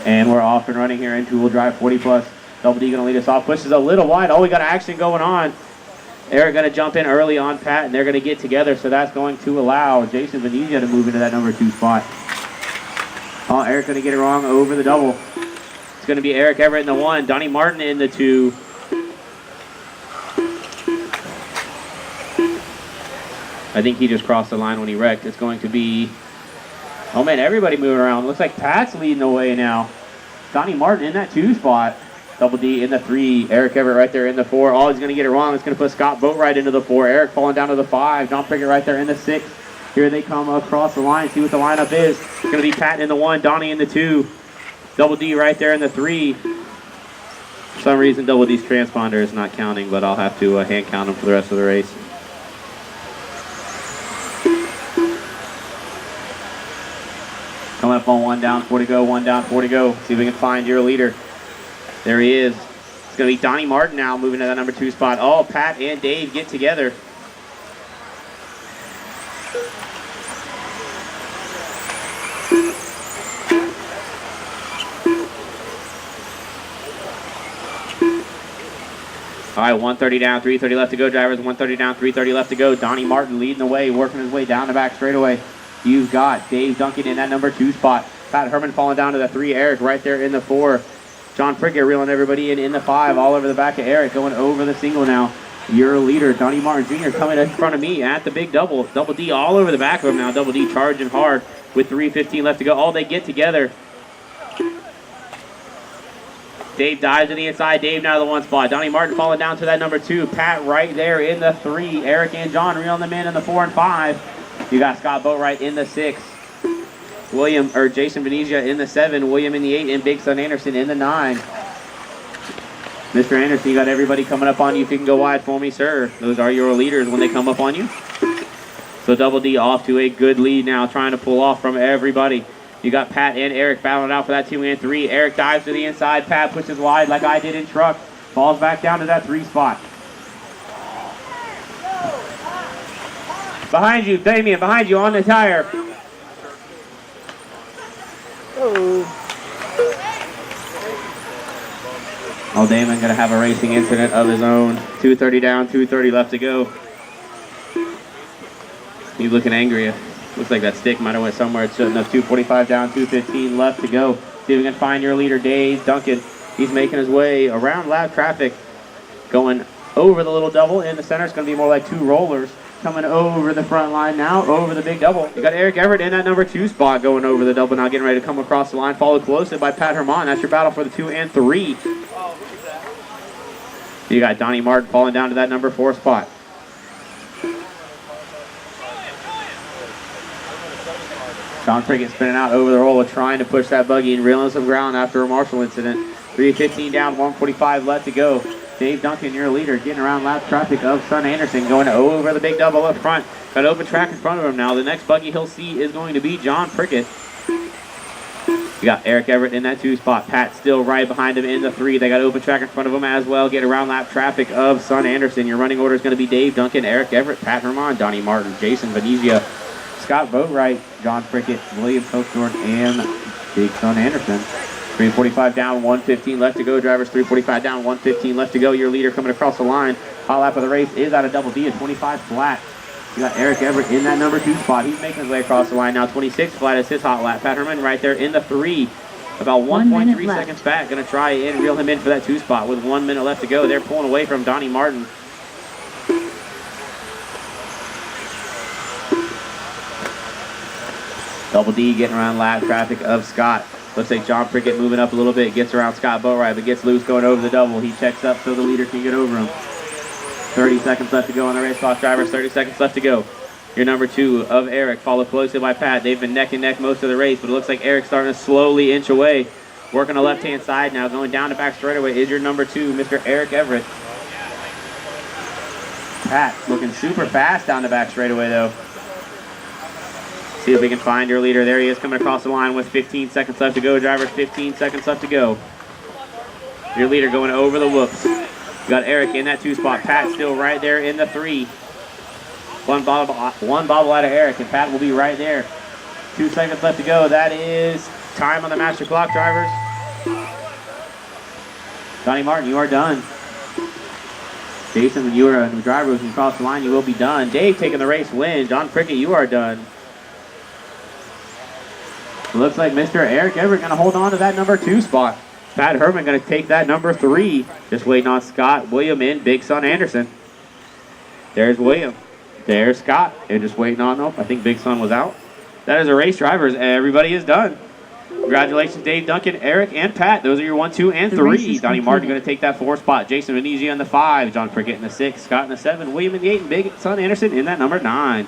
And we're off and running here in two-wheel drive 40 plus. Double D gonna lead us off. Pushes a little wide. Oh, we got action going on. Erik gonna jump in early on Pat, and they're gonna get together. So that's going to allow Jason Venezia to move into that number 2 spot. Oh, Erik gonna get it wrong over the double. It's gonna be Erik Everett in the 1, Donnie Martin in the 2. I think he just crossed the line when he wrecked. It's going to be, oh man, everybody moving around. Looks like Pat's leading the way now. Donnie Martin in that 2 spot. Double D in the 3. Erik Everett right there in the 4. Oh, he's going to get it wrong. It's going to put Scott Boatwright into the 4. Erik falling down to the 5. John Prickett right there in the 6. Here they come across the line. See what the lineup is. It's going to be Pat in the 1, Donnie in the 2. Double D right there in the 3. For some reason, Double D's transponder is not counting, but I'll have to hand count him for the rest of the race. Coming up on 1 down, 4 to go, 1 down, 4 to go. See if we can find your leader. There he is. It's going to be Donnie Martin now moving to that number 2 spot. Oh, Pat and Dave get together. All right, 130 down, 330 left to go, drivers. 130 down, 330 left to go. Donnie Martin leading the way, working his way down the back straightaway. You've got Dave Duncan in that number 2 spot. Pat Herman falling down to the 3. Erik right there in the 4. John Prickett reeling everybody in the 5, all over the back of Erik, going over the single now. Your leader, Donnie Martin Jr., coming in front of me at the big double. Double D all over the back of him now. Double D charging hard with 3:15 left to go. Oh, they get together. Dave dives to the inside. Dave now to the 1 spot. Donnie Martin falling down to that number 2. Pat right there in the 3. Erik and John reeling them in the 4 and 5. You got Scott Boatwright in the 6. Jason Venezia in the 7. William in the 8. And Big Son Anderson in the 9. Mr. Anderson, you got everybody coming up on you. If you can go wide for me, sir. Those are your leaders when they come up on you. So Double D off to a good lead now, trying to pull off from everybody. You got Pat and Erik battling out for that 2 and 3. Erik dives to the inside. Pat pushes wide like I did in truck. Falls back down to that 3 spot. Behind you, Damien, behind you on the tire. Oh, Damon going to have a racing incident of his own. 230 down, 230 left to go. He's looking angry. Looks like that stick might have went somewhere it shouldn't have. 245 down, 215 left to go. See if we can find your leader, Dave Duncan. He's making his way around loud traffic. Going over the little double. In the center, it's going to be more like 2 rollers. Coming over the front line now, over the big double. You got Erik Everett in that number 2 spot going over the double now, getting ready to come across the line. Followed closely by Pat Herman. That's your battle for the 2 and 3. You got Donnie Martin falling down to that number 4 spot. John Prickett spinning out over the roller, trying to push that buggy and reeling some ground after a Marshall incident. 3:15 down, 145 left to go. Dave Duncan, your leader, getting around lap traffic of Son Anderson, going over the big double up front. Got open track in front of him now. The next buggy he'll see is going to be John Prickett. You got Erik Everett in that 2 spot. Pat still right behind him in the 3. They got open track in front of him as well. Get around lap traffic of Son Anderson. Your running order is going to be Dave Duncan, Erik Everett, Pat Herman, Donnie Martin, Jason Venezia, Scott Boatwright, John Prickett, William Hilsdorf, and Big Son Anderson. 3:45 down, 1:15 left to go, drivers. 3:45 down, 1:15 left to go. Your leader coming across the line. Hot lap of the race is out of Double D at 25 flat. You got Erik Everett in that number 2 spot. He's making his way across the line now. 26 flat is his hot lap. Pat Herman right there in the 3. About 1.3 seconds back. Going to try and reel him in for that 2 spot with 1 minute left to go. They're pulling away from Donnie Martin. Double D getting around lap traffic of Scott. Looks like John Prickett moving up a little bit. Gets around Scott Boatwright, but gets loose going over the double. He checks up so the leader can get over him. 30 seconds left to go on the race clock, drivers. 30 seconds left to go. Your number 2 of Erik, followed closely by Pat. They've been neck and neck most of the race, but it looks like Erik's starting to slowly inch away. Working the left-hand side now, going down the back straightaway is your number 2, Mr. Erik Everett. Pat looking super fast down the back straightaway, though. See if we can find your leader. There he is coming across the line with 15 seconds left to go, drivers. 15 seconds left to go. Your leader going over the whoops. You got Erik in that 2 spot. Pat still right there in the 3. One bobble out of Erik, and Pat will be right there. 2 seconds left to go. That is time on the master clock, drivers. Donnie Martin, you are done. Jason, when you are a new driver who can cross the line, you will be done. Dave taking the race win. John Prickett, you are done. Looks like Mr. Erik Everett going to hold on to that number 2 spot. Pat Herman going to take that number 3. Just waiting on Scott, William, and Big Son Anderson. There's William. There's Scott. They're just waiting on, nope, I think Big Son was out. That is a race, drivers. Everybody is done. Congratulations, Dave, Duncan, Eric, and Pat. Those are your 1, 2, and 3. Donnie Martin going to take that 4 spot. Jason Venezia in the 5. John Prickett in the 6. Scott in the 7. William in the 8. And Big Son Anderson in that number 9.